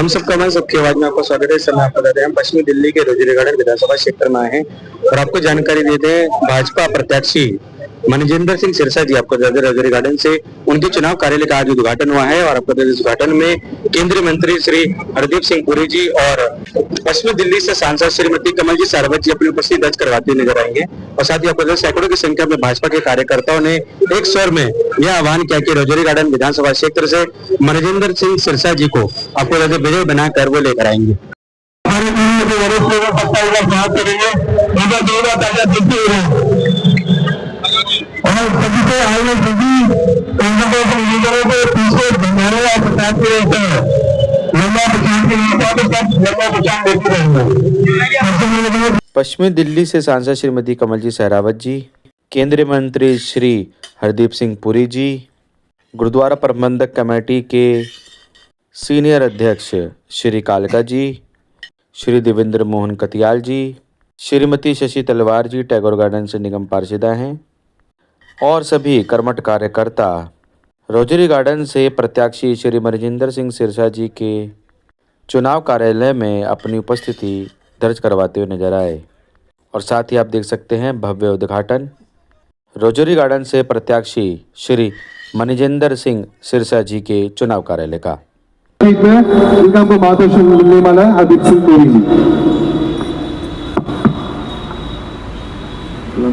हम सबका मन सबकी आवाज में आपका स्वागत है। इस समय आपको बता दें हम पश्चिमी दिल्ली के रोजरी गार्डन विधानसभा क्षेत्र में आए हैं और आपको जानकारी देते हैं भाजपा प्रत्याशी मनजिंदर सिंह सिरसा जी आपको रोजरी गार्डन से उनके चुनाव कार्यालय का आज उद्घाटन हुआ है और आपको इस उद्घाटन में केंद्रीय मंत्री श्री हरदीप सिंह पुरी जी और पश्चिमी दिल्ली से सांसद श्रीमती कमल जी सारावत जी अपनी उपस्थिति दर्ज करवाते हुए नजर आएंगे और साथ ही आपको सैकड़ों की संख्या में भाजपा के कार्यकर्ताओं ने एक स्वर में यह आह्वान किया कि रोजरी गार्डन विधानसभा क्षेत्र से मनजिंदर सिंह सिरसा जी को आपको विजय बनाकर वो लेकर आएंगे। और सभी से आगे सभी लीडरों को पीछे बनाने और बचाते रहते हैं। लंबा बचान के लिए तो सब लंबा बचान देते रहेंगे। पश्चिमी दिल्ली से सांसद श्रीमती कमल जी सहरावत जी, केंद्रीय मंत्री श्री हरदीप सिंह पुरी जी, गुरुद्वारा प्रबंधक कमेटी के सीनियर अध्यक्ष श्री कालका जी, श्री देवेंद्र मोहन कतियाल जी, श्रीमती शशि तलवार जी टैगोर गार्डन से निगम पार्षदा हैं और सभी कर्मठ कार्यकर्ता रोजरी गार्डन से प्रत्याशी श्री मनजिंदर सिंह सिरसा जी के चुनाव कार्यालय में अपनी उपस्थिति दर्ज करवाते हुए नजर आए और साथ ही आप देख सकते हैं भव्य उद्घाटन रोजरी गार्डन से प्रत्याशी श्री मनजिंदर सिंह सिरसा जी के चुनाव कार्यालय का। मार्गदर्शन मिलने वाला है हरदीप सिंह पुरी जी।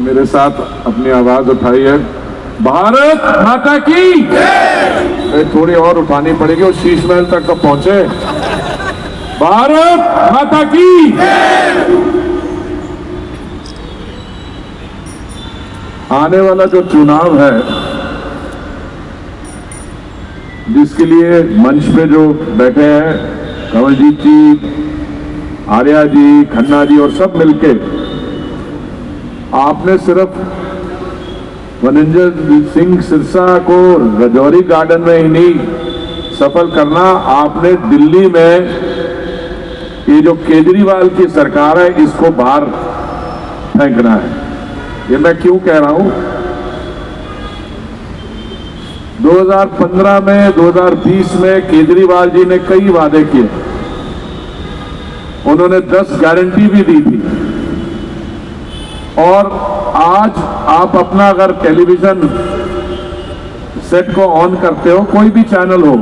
मेरे साथ अपनी आवाज उठाई है, भारत माता की जय। थोड़ी और उठानी पड़ेगी और शीश महल तक तो पहुंचे। भारत माता की जय। आने वाला जो चुनाव है जिसके लिए मंच पे जो बैठे हैं कमलजीत जी, आर्या जी, खन्ना जी और सब मिलके आपने सिर्फ मनजिंदर सिंह सिरसा को राजौरी गार्डन में ही नहीं सफल करना, आपने दिल्ली में ये जो केजरीवाल की सरकार है इसको बाहर फेंकना है। ये मैं क्यों कह रहा हूं, 2015 में 2020 में केजरीवाल जी ने कई वादे किए, उन्होंने 10 गारंटी भी दी थी और आज आप अपना अगर टेलीविजन सेट को ऑन करते हो, कोई भी चैनल हो,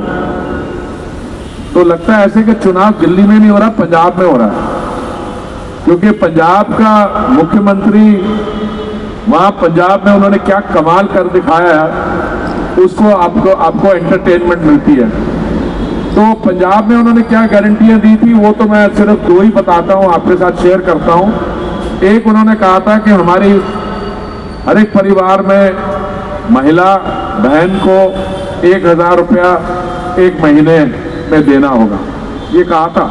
तो लगता है ऐसे कि चुनाव दिल्ली में नहीं हो रहा, पंजाब में हो रहा है। क्योंकि पंजाब का मुख्यमंत्री वहां पंजाब में उन्होंने क्या कमाल कर दिखाया है, उसको आपको एंटरटेनमेंट मिलती है। तो पंजाब में उन्होंने क्या गारंटियां दी थी वो तो मैं सिर्फ 2 ही बताता हूं, आपके साथ शेयर करता हूं। एक उन्होंने कहा था कि हमारी हर एक परिवार में महिला बहन को 1000 रुपया एक महीने में देना होगा, ये कहा था।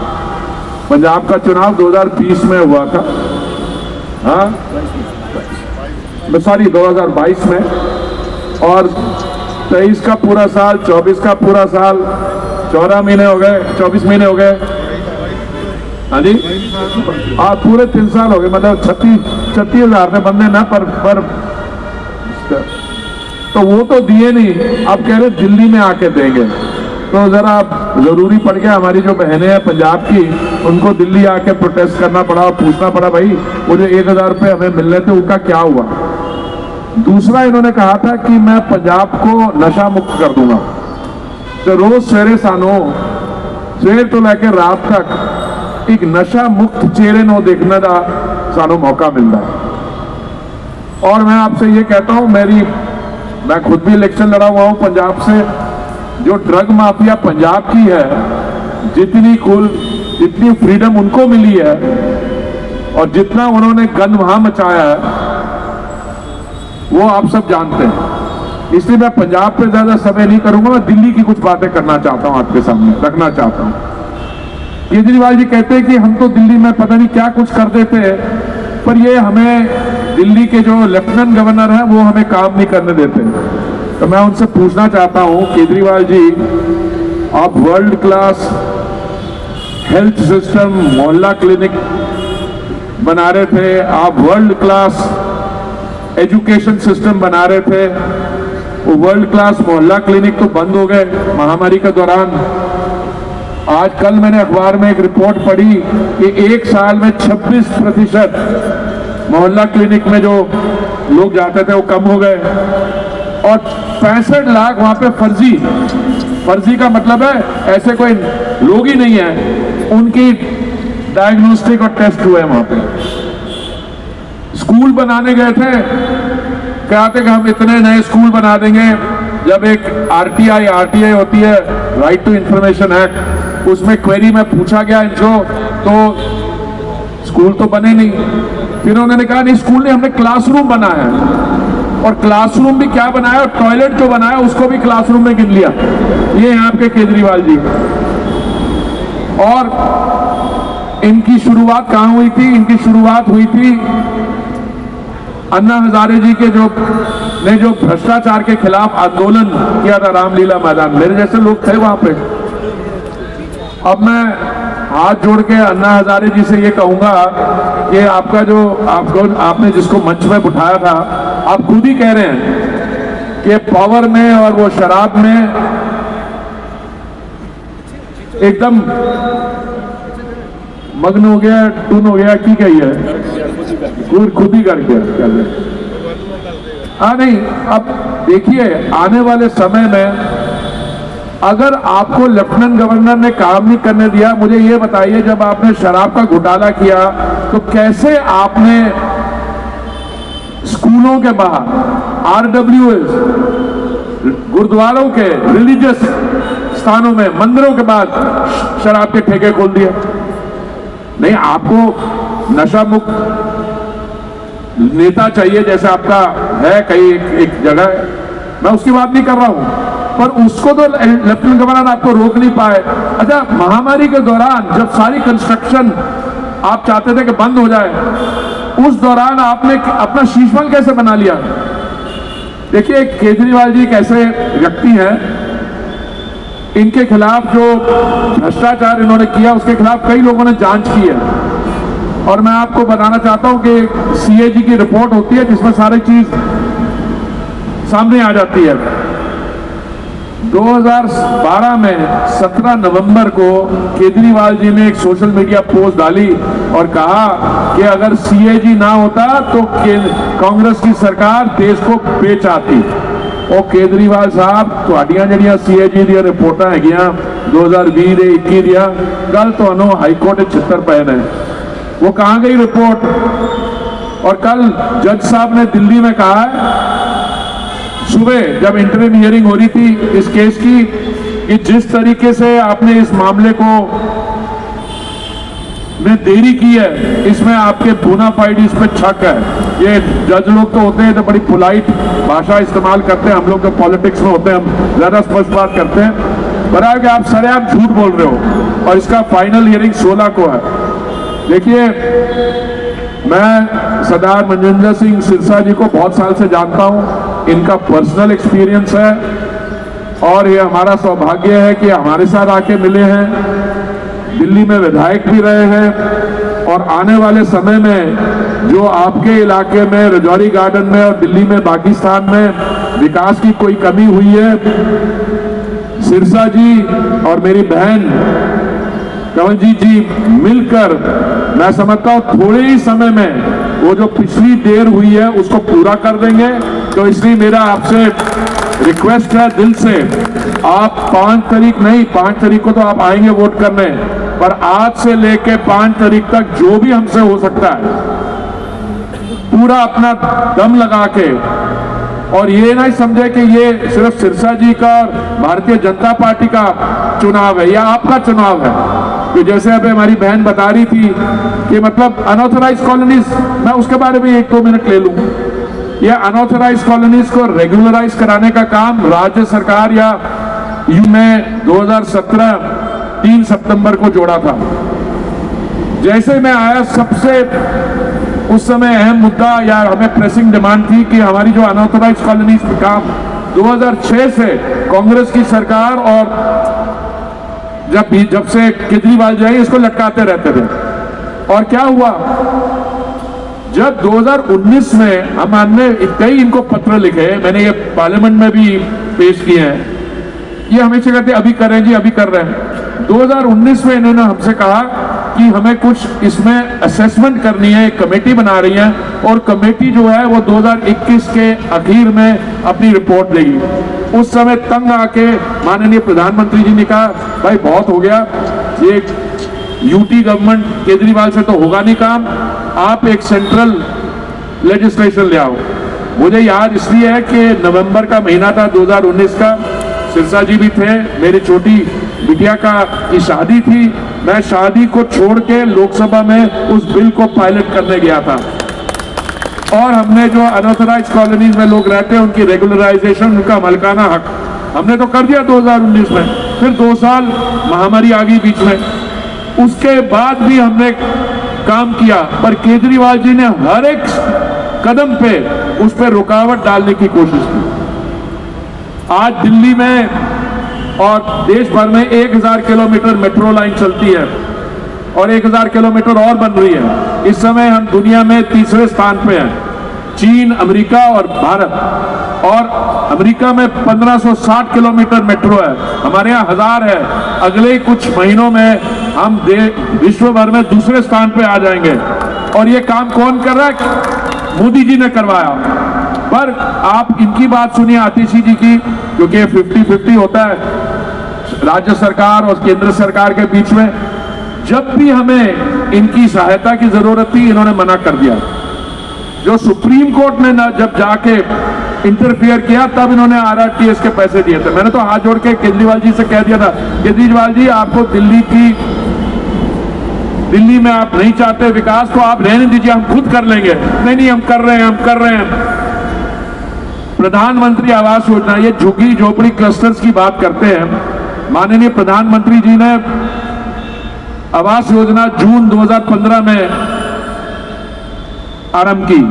पंजाब का चुनाव 2020 में हुआ था, हाँ सॉरी 2022 में, और 23 का पूरा साल, 24 का पूरा साल, 14 महीने हो गए, 24 महीने हो गए, हाँ जी, पूरे 3 साल हो गए, मतलब 36,000 में बंदे ना पर तो वो तो दिए नहीं, अब कह रहे दिल्ली में आके देंगे। तो जरा जरूरी पड़ गया, हमारी जो बहनें हैं पंजाब की, उनको दिल्ली आके प्रोटेस्ट करना पड़ा और पूछना पड़ा भाई वो जो 1000 रुपये हमें मिल रहे थे उनका क्या हुआ। दूसरा इन्होंने कहा था कि मैं पंजाब को नशा मुक्त कर दूंगा, तो रोज सवेरे सवेर तो लेकर रात तक एक नशा मुक्त चेहरे नो देखने का सानू मौका मिलता है। और मैं आपसे ये कहता हूं, मैं खुद भी इलेक्शन लड़ा हुआ हूं पंजाब से, जो ड्रग माफिया पंजाब की है, जितनी फ्रीडम उनको मिली है और जितना उन्होंने गंद वहां मचाया है वो आप सब जानते हैं। इसलिए मैं पंजाब पे ज्यादा समय नहीं करूंगा, मैं दिल्ली की कुछ बातें करना चाहता हूं, आपके सामने रखना चाहता हूं। केजरीवाल जी कहते हैं कि हम तो दिल्ली में पता नहीं क्या कुछ कर देते हैं, पर ये हमें दिल्ली के जो लेफ्टिनेंट गवर्नर हैं वो हमें काम नहीं करने देते। तो मैं उनसे पूछना चाहता हूं, केजरीवाल जी आप वर्ल्ड क्लास हेल्थ सिस्टम मोहल्ला क्लिनिक बना रहे थे, आप वर्ल्ड क्लास एजुकेशन सिस्टम बना रहे थे, वो वर्ल्ड क्लास मोहल्ला क्लिनिक तो बंद हो गए महामारी के दौरान। आज कल मैंने अखबार में एक रिपोर्ट पढ़ी कि एक साल में 26% मोहल्ला क्लिनिक में जो लोग जाते थे वो कम हो गए, और 65 लाख वहां पे फर्जी का मतलब है ऐसे कोई लोग ही नहीं है, उनकी डायग्नोस्टिक और टेस्ट हुए वहां पे। स्कूल बनाने गए थे, कहते कि हम इतने नए स्कूल बना देंगे। जब एक आरटीआई होती है, राइट टू इंफॉर्मेशन एक्ट, उसमें क्वेरी में पूछा गया इनको, तो स्कूल तो बने नहीं। फिर उन्होंने कहा नहीं, स्कूल नहीं, हमने क्लासरूम बनाया है, और क्लासरूम भी क्या बनाया, और टॉयलेट जो बनाया उसको भी क्लासरूम में गिन लिया। ये हैं आपके केजरीवाल जी। और इनकी शुरुआत कहां हुई थी? इनकी शुरुआत हुई थी अन्ना हजारे जी के जो भ्रष्टाचार के खिलाफ आंदोलन किया था रामलीला मैदान। मेरे जैसे लोग थे वहां पे। अब मैं हाथ जोड़ के अन्ना हजारे जी से ये कहूंगा कि आपका जो आपने जिसको मंच में बिठाया था, आप खुद ही कह रहे हैं कि पावर में और वो शराब में एकदम मग्न हो गया, टून हो गया, की कही है, खुद ही कर गया। नहीं, अब देखिए आने वाले समय में अगर आपको लेफ्टिनेंट गवर्नर ने काम नहीं करने दिया, मुझे ये बताइए, जब आपने शराब का घोटाला किया तो कैसे आपने स्कूलों के बाहर RWS, गुरुद्वारों के, रिलीजियस स्थानों में, मंदिरों के बाद शराब के ठेके खोल दिए? नहीं, आपको नशा मुक्त नेता चाहिए, जैसे आपका है कई एक जगह, मैं उसकी बात नहीं कर रहा हूं, पर उसको तो लेफ्टिनेंट गवर्नर आपको रोक नहीं पाए। अच्छा, महामारी के दौरान जब सारी कंस्ट्रक्शन आप चाहते थे कि बंद हो जाए, उस दौरान आपने अपना शीशमहल कैसे बना लिया? देखिए केजरीवाल जी कैसे व्यक्ति हैं, इनके खिलाफ जो भ्रष्टाचार इन्होंने किया उसके खिलाफ कई लोगों ने जांच की है, और मैं आपको बताना चाहता हूं कि CAG की रिपोर्ट होती है जिसमें सारी चीज सामने आ जाती है। 2012 में 17 नवंबर को केजरीवाल जी ने एक सोशल मीडिया पोस्ट डाली और कहा कि अगर CAG ना होता तो कांग्रेस की सरकार देश को बेच आती। और केजरीवाल साहब ਤੁਹਾਡੀਆਂ ਜਿਹੜੀਆਂ CAG ਦੀਆਂ ਰਿਪੋਰਟਾਂ ਹੈਗੀਆਂ 2020 ਦੇ 21 ਦੀਆਂ, कल ਤੁਹਾਨੂੰ हाईकोर्ट छितर पए ने, वो कहां गई रिपोर्ट? और कल जज साहब ने दिल्ली में कहा है, सुबह जब इंटरव्यू हियरिंग हो रही थी इस केस की, कि जिस तरीके से आपने इस मामले को में देरी की है, इसमें आपके बोनाफाइड इस पर शक है। ये जज लोग तो होते हैं तो बड़ी पोलाइट भाषा इस्तेमाल करते हैं, हम लोग तो पॉलिटिक्स में होते हैं, हम ज्यादा स्पष्ट बात करते हैं। बता कि आप सरेआम झूठ बोल रहे हो, और इसका फाइनल हियरिंग 16 को है। देखिए, मैं सरदार मनजिंदर सिंह सिरसा जी को बहुत साल से जानता हूं, इनका पर्सनल एक्सपीरियंस है, और ये हमारा सौभाग्य है कि हमारे साथ आके मिले हैं, दिल्ली में विधायक भी रहे हैं, और आने वाले समय में जो आपके इलाके में रजौरी गार्डन में और दिल्ली में बाकी स्थान में विकास की कोई कमी हुई है, सिरसा जी और मेरी बहन कंवलजीत जी मिलकर, मैं समझता हूं थोड़े ही समय में वो जो पिछली देर हुई है उसको पूरा कर देंगे। तो इसलिए मेरा आपसे रिक्वेस्ट है दिल से, आप 5 तारीख नहीं, 5 तारीख को तो आप आएंगे वोट करने, पर आज से लेके 5 तारीख तक जो भी हमसे हो सकता है पूरा अपना दम लगा के, और ये नहीं समझे कि ये सिर्फ सिरसा जी का और भारतीय जनता पार्टी का चुनाव है या आपका चुनाव है। तो जैसे अभी हमारी बहन बता रही थी कि मतलब अनऑथराइज कॉलोनीज, मैं उसके बारे में 1-2 मिनट ले लूं। ये अनऑथराइज कॉलोनीज को रेगुलराइज कराने का काम राज्य सरकार या में 2017 3 सितंबर को जोड़ा था। जैसे मैं आया, सबसे उस समय अहम मुद्दा या हमें प्रेसिंग डिमांड थी कि हमारी जो अनऑथराइज कॉलोनीज का काम 2006 से कांग्रेस की सरकार और जब से केजरीवाल जी इसको लटकाते रहते थे। और क्या हुआ, जब 2019 में हमने कई इनको पत्र लिखे, मैंने ये पार्लियामेंट में भी पेश किए हैं, ये हमेशा कहते अभी कर रहे हैं जी, अभी कर रहे हैं। 2019 में इन्होंने हमसे कहा कि हमें कुछ इसमें असेसमेंट करनी है, एक कमेटी बना रही है और कमेटी जो है वो 2021 के आखिर में अपनी रिपोर्ट देगी। उस समय तंग आके माननीय प्रधानमंत्री जी ने कहा भाई बहुत हो गया, ये यूटी गवर्नमेंट केजरीवाल से तो होगा नहीं काम, आप एक सेंट्रल लेजिस्लेशन ले आओ। मुझे याद इसलिए है कि नवंबर का महीना था 2019 का, सिरसा जी भी थे, मेरी छोटी बिटिया की शादी थी, मैं शादी को छोड़ के लोकसभा में उस बिल को पायलट करने गया था और हमने जो अनऑथराइज्ड कॉलोनीज में लोग रहते हैं उनकी रेगुलराइजेशन, उनका मलकाना हक हमने तो कर दिया 2019 में। फिर 2 साल महामारी आ गई बीच में, उसके बाद भी हमने काम किया, पर केजरीवाल जी ने हर एक कदम पे उस पर रुकावट डालने की कोशिश की। आज दिल्ली में और देश भर में 1000 किलोमीटर मेट्रो लाइन चलती है और 1000 किलोमीटर और बन रही है। इस समय हम दुनिया में तीसरे स्थान पे हैं, चीन, अमेरिका और भारत। और अमेरिका में 1560 किलोमीटर मेट्रो है, हमारे यहाँ 1000 है। अगले कुछ महीनों में हम विश्व भर में दूसरे स्थान पे आ जाएंगे। और ये काम कौन कर रहा है? मोदी जी ने करवाया। पर आप इनकी बात सुनिए, आतिशी जी की, क्योंकि 50-50 होता है राज्य सरकार और केंद्र सरकार के बीच में। जब भी हमें इनकी सहायता की जरूरत थी, इन्होंने मना कर दिया। जो सुप्रीम कोर्ट ने जब जाके इंटरफियर किया, तब इन्होंने आरआरटीएस के पैसे दिए थे। मैंने तो हाथ जोड़ के केजरीवाल जी से कह दिया था, केजरीवाल जी आपको दिल्ली में आप नहीं चाहते विकास, तो आप रहने दीजिए, हम खुद कर लेंगे। नहीं, हम कर रहे हैं। प्रधानमंत्री आवास योजना, ये झुग्गी झोपड़ी क्लस्टर्स की बात करते हैं। माननीय प्रधानमंत्री जी ने आवास योजना जून 2015 में आरंभ की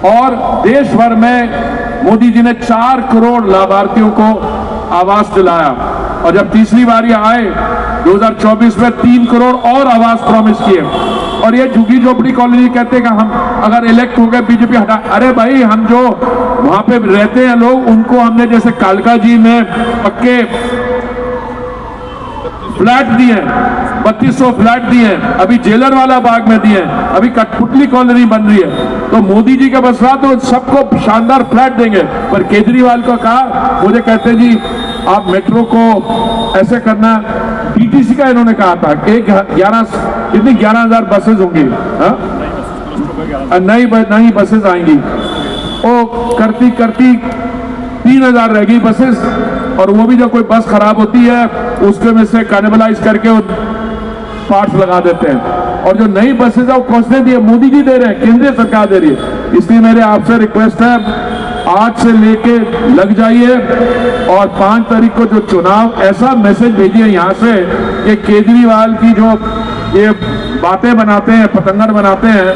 और देश भर में मोदी जी ने 4 करोड़ लाभार्थियों को आवास दिलाया। और जब तीसरी बारी आए 2024 में 3 करोड़ और आवास प्रॉमिस किए। और ये झुग्गी झोपड़ी कॉलोनी कहते हैं कि हम अगर इलेक्ट हो गए बीजेपी हटा, अरे भाई हम जो वहां पे रहते हैं लोग, उनको हमने जैसे कालका जी में पक्के फ्लैट दिए, 3200 फ्लैट दिए, अभी जेलर वाला बाग में दिए, अभी कठपुतली कॉलोनी बन रही है। तो मोदी जी का बस रहा तो सबको शानदार फ्लैट देंगे। पर केजरीवाल को कहा, मुझे कहते जी आप मेट्रो को ऐसे करना, डीटीसी का इन्होंने कहा था कि 11,000 बसेज होंगी, नई बसेज आएंगी। ओ करती 3000 रह गई बसेस, और वो भी जब कोई बस खराब होती है उसके में से कैनिबलाइज करके वो पार्ट्स लगा देते हैं। और जो नई बसेज है वो किसने दी है? मोदी जी दे रहे हैं, केंद्रीय सरकार दे रही है। इसलिए मेरे आपसे रिक्वेस्ट है, आज से लेके लग जाइए और 5 तारीख को जो चुनाव, ऐसा मैसेज भेजिए यहाँ से कि केजरीवाल की जो ये बातें बनाते हैं, पतंगड़ बनाते हैं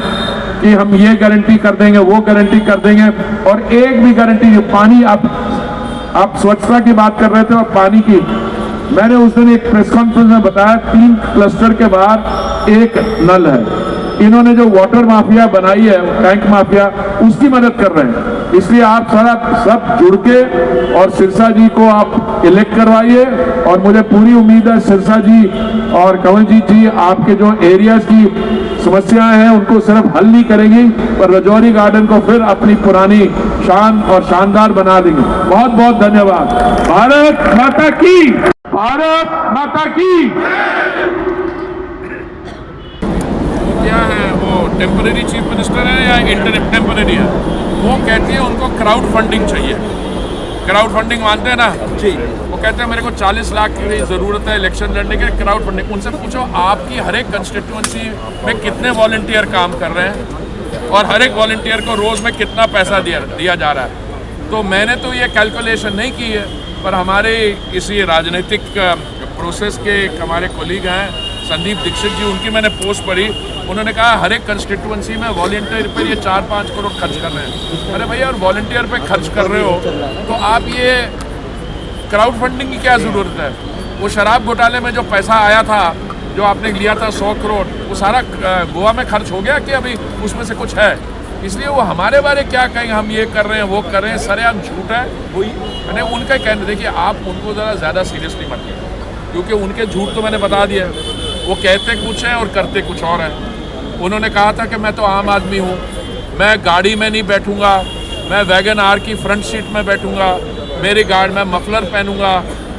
कि हम ये गारंटी कर देंगे, वो गारंटी कर देंगे, और एक भी गारंटी नहीं। पानी, आप स्वच्छता की बात कर रहे थे और पानी की, मैंने उस दिन एक प्रेस कॉन्फ्रेंस में बताया 3 क्लस्टर के बाहर 1 नल है। इन्होंने जो वाटर माफिया बनाई है, टैंक माफिया, उसकी मदद कर रहे हैं। इसलिए आप सब जुड़ के और सिरसा जी को आप इलेक्ट करवाइए। और मुझे पूरी उम्मीद है सिरसा जी और कंवलजीत जी आपके जो एरियाज की समस्याएं हैं उनको सिर्फ हल नहीं करेंगी, पर रजौरी गार्डन को फिर अपनी पुरानी शान और शानदार बना देंगे। बहुत बहुत धन्यवाद। भारत माता की, भारत माता की। क्या है वो, टेम्परेरी चीफ मिनिस्टर है या इंटरिम टेम्परेरी है? वो कहती है उनको क्राउड फंडिंग चाहिए। क्राउड फंडिंग मानते हैं ना जी? वो कहते हैं मेरे को 40 लाख की ज़रूरत है इलेक्शन लड़ने के, क्राउड फंडिंग। उनसे पूछो आपकी हर एक कंस्टिट्यूंसी में कितने वॉलंटियर काम कर रहे हैं और हर एक वॉलंटियर को रोज़ में कितना पैसा दिया जा रहा है। तो मैंने तो ये कैलकुलेशन नहीं की है, पर हमारे इसी राजनीतिक प्रोसेस के हमारे कोलीग हैं संदीप दीक्षित जी, उनकी मैंने पोस्ट पढ़ी। उन्होंने कहा हर एक कंस्टिट्यूंसी में वॉलंटियर पे ये 4-5 करोड़ खर्च कर रहे हैं। अरे भैया, और वॉलंटियर पे खर्च कर रहे हो तो आप ये क्राउड फंडिंग की क्या ज़रूरत है? वो शराब घोटाले में जो पैसा आया था, जो आपने लिया था 100 करोड़, वो सारा गोवा में खर्च हो गया कि अभी उसमें से कुछ है? इसलिए वो हमारे बारे क्या कहेंगे, हम ये कर रहे हैं, वो कर रहे हैं, सरेआम झूठ है। वही मैंने उनका कहना, देखिए आप उनको ज़रा ज़्यादा सीरियसली मत लीजिए। क्योंकि उनके झूठ तो मैंने बता दिया। वो कहते कुछ हैं और करते कुछ और हैं। उन्होंने कहा था कि मैं तो आम आदमी हूँ, मैं गाड़ी में नहीं बैठूँगा, मैं वैगन आर की फ्रंट सीट में बैठूँगा, मेरी गाड़ी में मफलर पहनूँगा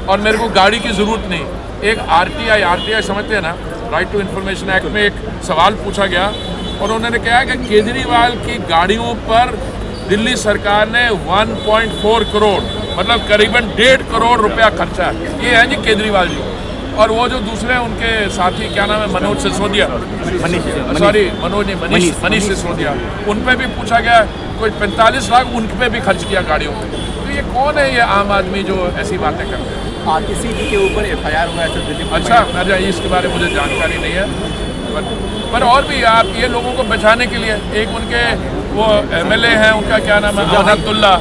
और मेरे को गाड़ी की ज़रूरत नहीं। एक आरटीआई समझते हैं ना, राइट टू इन्फॉर्मेशन एक्ट में एक सवाल पूछा गया और उन्होंने कहा कि केजरीवाल की गाड़ियों पर दिल्ली सरकार ने 1.4 करोड़ मतलब करीबन 1.5 करोड़ रुपया खर्चा है। ये है जी केजरीवाल जी। और वो जो दूसरे उनके साथी, क्या नाम है, मनोज सिसोदिया, मनीष सिसोदिया, उन पे भी पूछा गया, कोई 45 लाख उन पे भी खर्च किया गाड़ियों पे। तो ये कौन है ये आम आदमी जो ऐसी बातें करते हैं? किसी के ऊपर FIR हुआ है दिल्ली में? अच्छा, मेरे इसके बारे में मुझे जानकारी नहीं है। पर और भी आप ये लोगों को बचाने के लिए, एक उनके वो MLA हैं, उनका क्या नाम है, अहमदुल्ला,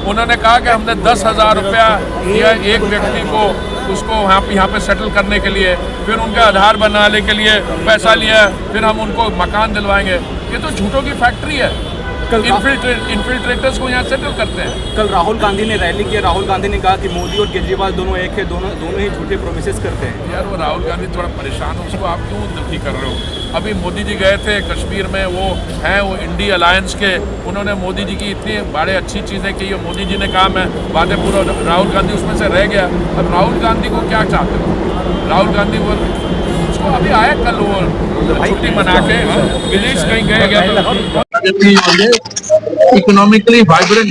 उन्होंने कहा कि हमने 10,000 रुपया दिया एक व्यक्ति को, उसको यहाँ पे सेटल करने के लिए, फिर उनका आधार बनाने के लिए पैसा लिया, फिर हम उनको मकान दिलवाएंगे। ये तो झूठों की फैक्ट्री है। इन्फिल्ट्रेटर्स को यहाँ सेटल करते हैं। कल राहुल गांधी ने रैली किया, राहुल गांधी ने कहा कि मोदी और केजरीवाल दोनों एक है, दोनों ही झूठे प्रोमिसेस करते हैं। यार वो राहुल गांधी थोड़ा परेशान है, उसको आप क्यों दुखी कर रहे हो? अभी मोदी जी गए थे कश्मीर में, वो हैं वो इंडिया अलायंस के, उन्होंने मोदी जी की इतनी बड़े अच्छी चीज़ें की, मोदी जी ने कहा मैं बातें पूरा, राहुल गांधी उसमें से रह गया। अब राहुल गांधी को क्या चाहते हो? राहुल गांधी वो उसको अभी आया कल, वो छुट्टी मना के विदेश कहीं गया इकोनॉमिकली वाइब्रेंट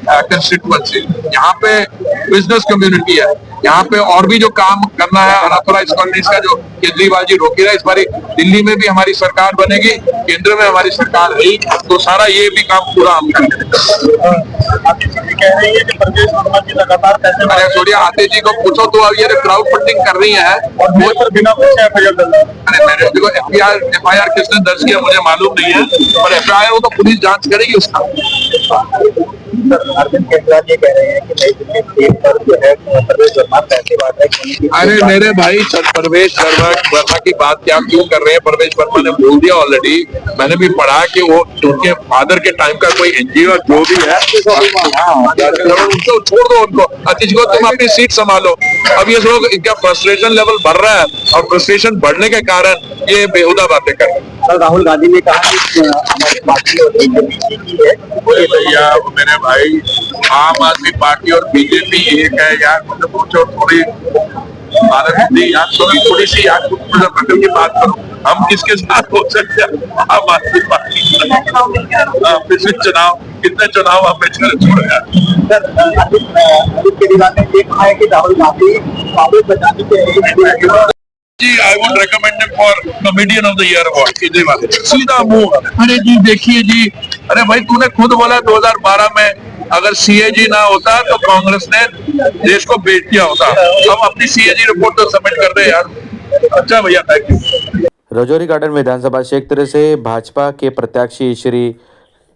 कंस्टिट्यूएंसी, यहाँ पे बिजनेस कम्युनिटी है, यहाँ पे और भी जो काम करना है अनऑथराइज्ड कॉलोनीज का जो केजरीवाल जी रोके रहे, इस बार दिल्ली में भी हमारी सरकार बनेगी, केंद्र में हमारी सरकार है, तो सारा ये भी काम पूरा हम करेंगे। अरे सोनिया आते जी को पूछो तो अब ये क्राउड फंडिंग कर रही है और बिना अरे मेरे देखो FIR किसने दर्ज किया मुझे मालूम नहीं है, पर FIR वो तो पुलिस जांच करेगी उसका। अरविंद केजरीवाल ये कह रहे हैं कि नई दिल्ली स्टेज पर जो है प्रवेश वर्मा पैसे बांट रहे हैं। अरे मेरे भाई प्रवेश वर्मा की बात क्या क्यों कर रहे हैं? प्रवेश वर्मा ने बोल दिया ऑलरेडी, मैंने भी पढ़ा कि वो उनके फादर के टाइम का कोई NGO जो भी है उनको छोड़ दो, उनको अतीश को तुम अपनी सीट संभालो। अब ये लोग इनका फ्रस्ट्रेशन लेवल बढ़ रहा है और फ्रस्ट्रेशन बढ़ने के कारण ये बेहुदा बातें कर रहे हैं। राहुल गांधी ने कहा कि हमारी पार्टी और बीजेपी की है। भैया मेरे भाई आम आदमी पार्टी और बीजेपी एक है यार, मतलब पूछो थोड़ी भारत हिंदी यार, थोड़ी सी यार की बात करो, हम किसके साथ हो सकते हैं? आम आदमी पार्टी पिछले चुनाव कितने चुनाव हमने छोड़े यार। केजरीवाल ने ये कहा है कि राहुल गांधी कांग्रेस बचाने के लिए जी I would recommend him for Comedian of the Year award, Kejriwal सीधा मुंह। अरे जी देखिए जी, अरे भाई तूने खुद बोला 2012 में अगर CAG ना होता तो कांग्रेस ने देश को बेच दिया होता। हम अपनी CAG रिपोर्ट तो सबमिट कर दे यार। अच्छा भैया, थैंक यू। राजौरी गार्डन विधानसभा क्षेत्र से भाजपा के प्रत्याशी श्री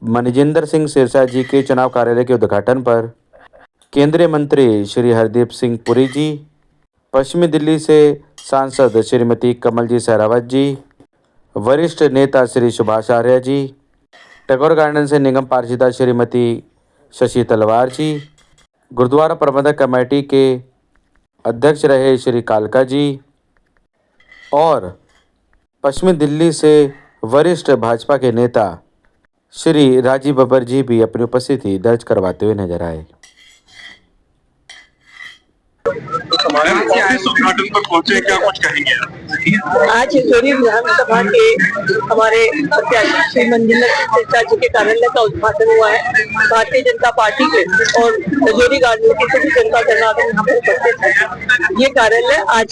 मनजिंदर सिंह सिरसा जी के चुनाव कार्यालय के उद्घाटन पर केंद्रीय मंत्री श्री हरदीप सिंह पुरी जी, पश्चिमी दिल्ली से सांसद श्रीमती कमलजी सहरावत जी, वरिष्ठ नेता श्री सुभाष आर्य जी, टैगोर गार्डन से निगम पार्षदा श्रीमती शशि तलवार जी, गुरुद्वारा प्रबंधक कमेटी के अध्यक्ष रहे श्री कालका जी और पश्चिमी दिल्ली से वरिष्ठ भाजपा के नेता श्री राजीव बब्बर जी भी अपनी उपस्थिति दर्ज करवाते हुए नजर आए। उद्घाटन पर पहुंचे, क्या कुछ कहेंगे? आज रजौरी विधानसभा के हमारे प्रत्याशी श्री मनजिंदर सिंह सिरसा जी के कार्यालय का उद्घाटन हुआ है। भारतीय जनता पार्टी के और रजौरी गार्डन के सभी जनता जनार्दन यहाँ पर उपस्थित है। ये कार्यालय आज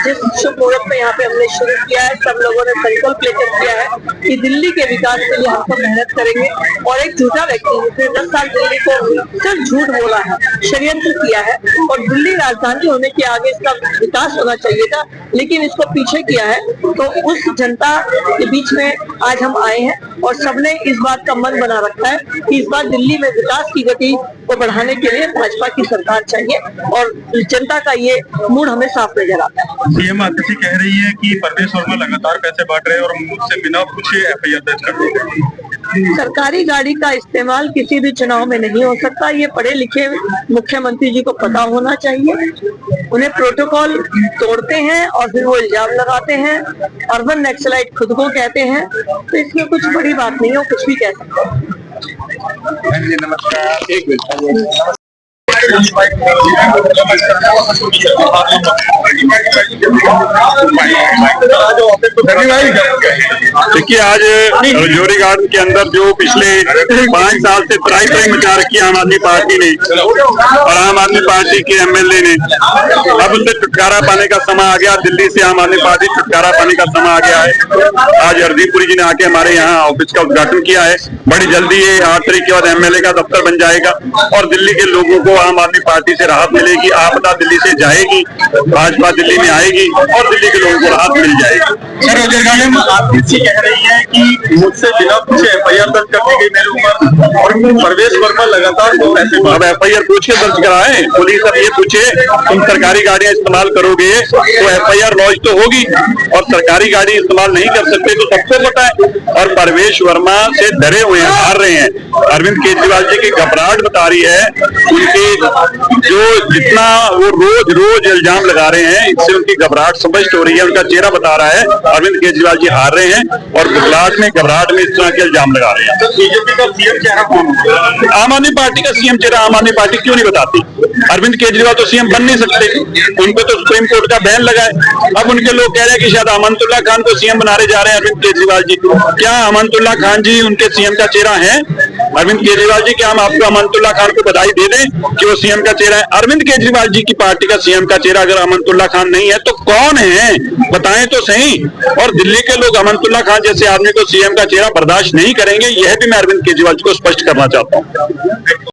जिस शुभ मुहूर्त में यहाँ पे हमने शुरू किया है, सब लोगों ने संकल्प लेकर किया है कि दिल्ली के विकास के लिए हम सब मेहनत करेंगे। और एक झूठा व्यक्ति जिसने 10 साल दिल्ली को सिर्फ झूठ बोला है, षड्यंत्र किया है और दिल्ली राजधानी होने के आगे इसका विकास होना चाहिए था, लेकिन इसको पीछे किया है। तो उस जनता के बीच में आज हम आए हैं और सबने इस बात का मन बना रखा है कि इस बार दिल्ली में विकास की गति को बढ़ाने के लिए भाजपा की सरकार चाहिए और जनता का ये मूड हमें साफ नजर आता है। सीएम आतिशी कह रही है कि प्रवेश वर्मा लगातार पैसे बांट रहे हैं और मुझसे बिना पूछे FIR दर्ज कर दी गई। सरकारी गाड़ी का इस्तेमाल किसी भी चुनाव में नहीं हो सकता। ये पढ़े लिखे मुख्यमंत्री जी को पता होना चाहिए। उन्हें प्रोटोकॉल तोड़ते हैं और फिर वो इल्जाम लगाते हैं। अर्बन नक्सलाइट खुद को कहते हैं, तो इसमें कुछ बड़ी बात नहीं है, वो कुछ भी कह सकते हैं। नमस्कार। एक मिनट। देखिए, आज रजौरी गार्डन के अंदर जो पिछले 5 साल से त्राही मचा रखी आम आदमी पार्टी ने और आम आदमी पार्टी के एमएलए ने, अब उनसे छुटकारा पाने का समय आ गया। दिल्ली से आम आदमी पार्टी छुटकारा पाने का समय आ गया है। आज हरदीप पुरी जी ने आके हमारे यहाँ ऑफिस का उद्घाटन किया है। बड़ी जल्दी ये 8 तारीख के बाद एमएलए का दफ्तर बन जाएगा और दिल्ली के लोगों को आम आदमी पार्टी से राहत मिलेगी। आपदा दिल्ली से जाएगी, भाजपा दिल्ली में आएगी और दिल्ली के लोगों को राहत मिल जाएगी। सर, रोजर गार्डन में आरटीसी कह रही है कि मुझसे बिना पूछे एफआईआर दर्ज कर दी गई मेरे ऊपर और परवेश वर्मा लगातार अब एफआईआर पूछ के दर्ज कराए। पुलिस अब ये पूछे तुम सरकारी गाड़ियां इस्तेमाल करोगे तो एफआईआर लॉन्च तो होगी, और सरकारी गाड़ी इस्तेमाल नहीं कर सकते तो सबको पता है। और परवेश वर्मा से डरे हुए हैं, हार रहे हैं। अरविंद केजरीवाल जी की घबराहट बता रही है। उनके जो जितना वो रोज रोज इल्जाम लगा रहे हैं, इससे उनकी घबराहट स्पष्ट हो रही है। उनका चेहरा बता रहा है अरविंद केजरीवाल जी हार रहे हैं और घबराहट में इस तरह के इल्जाम लगा रहे हैं। बीजेपी का सीएम चेहरा कौन? आम आदमी पार्टी का सीएम चेहरा आम आदमी पार्टी क्यों नहीं बताती? अरविंद केजरीवाल तो सीएम बन नहीं सकते, उनको तो सुप्रीम कोर्ट का बैन लगा है। अब उनके लोग कह रहे हैं कि शायद अमनतुल्ला खान को सीएम बनाने जा रहे हैं अरविंद केजरीवाल जी। क्या अमनतुल्ला खान जी उनके सीएम का चेहरा है? अरविंद केजरीवाल जी, क्या हम आपको अमनतुल्ला खान को बधाई दे दें कि वो सीएम का चेहरा है? अरविंद केजरीवाल जी की पार्टी का सीएम का चेहरा अगर अमनतुल्ला खान नहीं है तो कौन है? बताएं तो सही। और दिल्ली के लोग अमनतुल्ला खान जैसे आदमी को सीएम का चेहरा बर्दाश्त नहीं करेंगे, यह भी मैं अरविंद केजरीवाल जी को स्पष्ट करना चाहता हूँ।